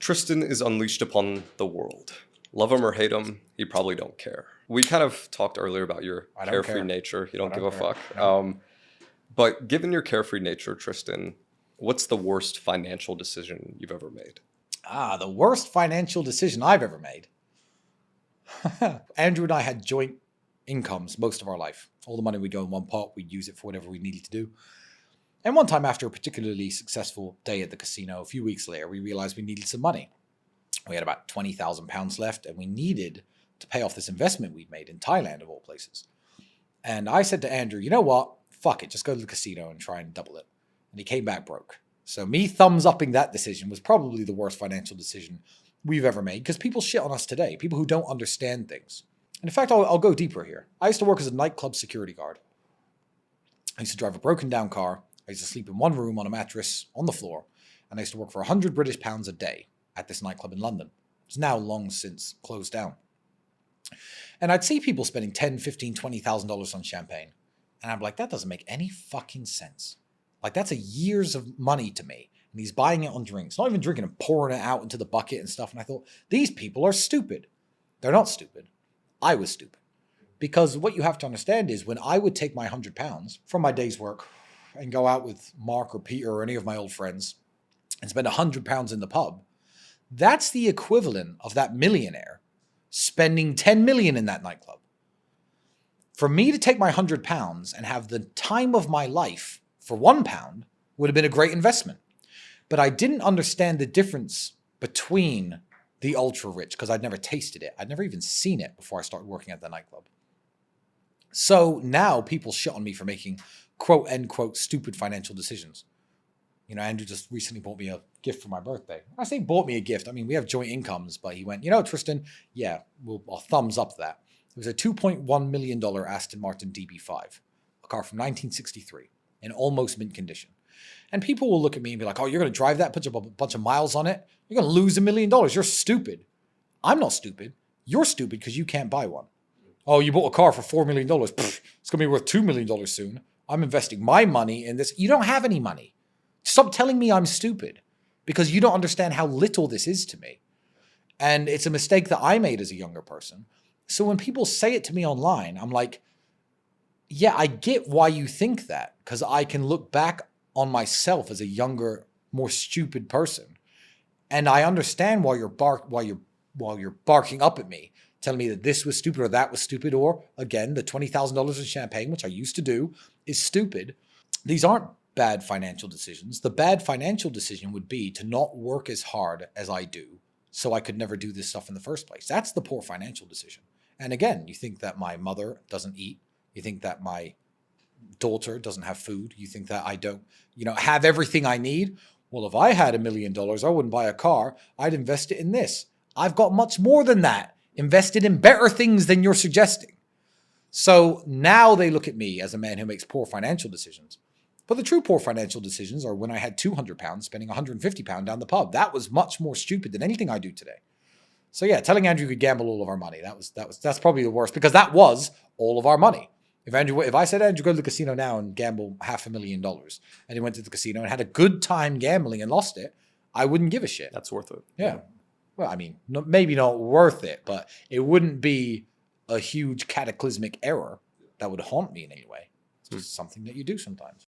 Tristan is unleashed upon the world. Love him or hate him, you probably don't care. We kind of talked earlier about your carefree nature. You don't give a fuck. No. But given your carefree nature, Tristan, what's the worst financial decision you've ever made? The worst financial decision I've ever made. Andrew and I had joint incomes most of our life. All the money would go in one pot. We'd use it for whatever we needed to do. And one time after a particularly successful day at the casino, a few weeks later, we realized we needed some money. We had about £20,000 left, and we needed to pay off this investment we'd made in Thailand, of all places. And I said to Andrew, you know what? Fuck it. Just go to the casino and try and double it. And he came back broke. So me thumbs-upping that decision was probably the worst financial decision we've ever made, because people shit on us today, people who don't understand things. And in fact, I'll go deeper here. I used to work as a nightclub security guard. I used to drive a broken down car. I used to sleep in one room on a mattress on the floor. And I used to work for 100 British pounds a day at this nightclub in London. It's now long since closed down. And I'd see people spending $10,000, $15,000, $20,000 on champagne. And I'm like, that doesn't make any fucking sense. Like, that's a years of money to me. And he's buying it on drinks, not even drinking and pouring it out into the bucket and stuff. And I thought, these people are stupid. They're not stupid. I was stupid. Because what you have to understand is when I would take my £100 from my day's work and go out with Mark or Peter or any of my old friends and spend £100 in the pub, that's the equivalent of that millionaire spending 10 million in that nightclub. For me to take my £100 and have the time of my life for £1 would have been a great investment. But I didn't understand the difference between the ultra rich because I'd never tasted it. I'd never even seen it before I started working at the nightclub. So now people shit on me for making quote unquote stupid financial decisions. You know, Andrew just recently bought me a gift for my birthday. I say bought me a gift. I mean, we have joint incomes, but he went, you know, Tristan, yeah, I'll thumbs up that. It was a $2.1 million Aston Martin DB5, a car from 1963 in almost mint condition. And people will look at me and be like, oh, you're going to drive that, put a bunch of miles on it? You're going to lose $1 million. You're stupid. I'm not stupid. You're stupid because you can't buy one. Oh, you bought a car for $4 million. Pfft, it's going to be worth $2 million soon. I'm investing my money in this. You don't have any money. Stop telling me I'm stupid because you don't understand how little this is to me. And it's a mistake that I made as a younger person. So when people say it to me online, I'm like, yeah, I get why you think that because I can look back on myself as a younger, more stupid person. And I understand why you're barking up at me, telling me that this was stupid or that was stupid, or again, the $20,000 in champagne, which I used to do, is stupid. These aren't bad financial decisions. The bad financial decision would be to not work as hard as I do so I could never do this stuff in the first place. That's the poor financial decision. And again, you think that my mother doesn't eat. You think that my daughter doesn't have food. You think that I don't, have everything I need. Well, if I had $1 million, I wouldn't buy a car. I'd invest it in this. I've got much more than that, invested in better things than you're suggesting. So now they look at me as a man who makes poor financial decisions. But the true poor financial decisions are when I had £200 spending £150 down the pub. That was much more stupid than anything I do today. So yeah, telling Andrew he could gamble all of our money, that's probably the worst because that was all of our money. If I said, Andrew, go to the casino now and gamble $500,000, and he went to the casino and had a good time gambling and lost it, I wouldn't give a shit. That's worth it. Yeah. Well, I mean, maybe not worth it, but it wouldn't be a huge cataclysmic error that would haunt me in any way. It's just something that you do sometimes.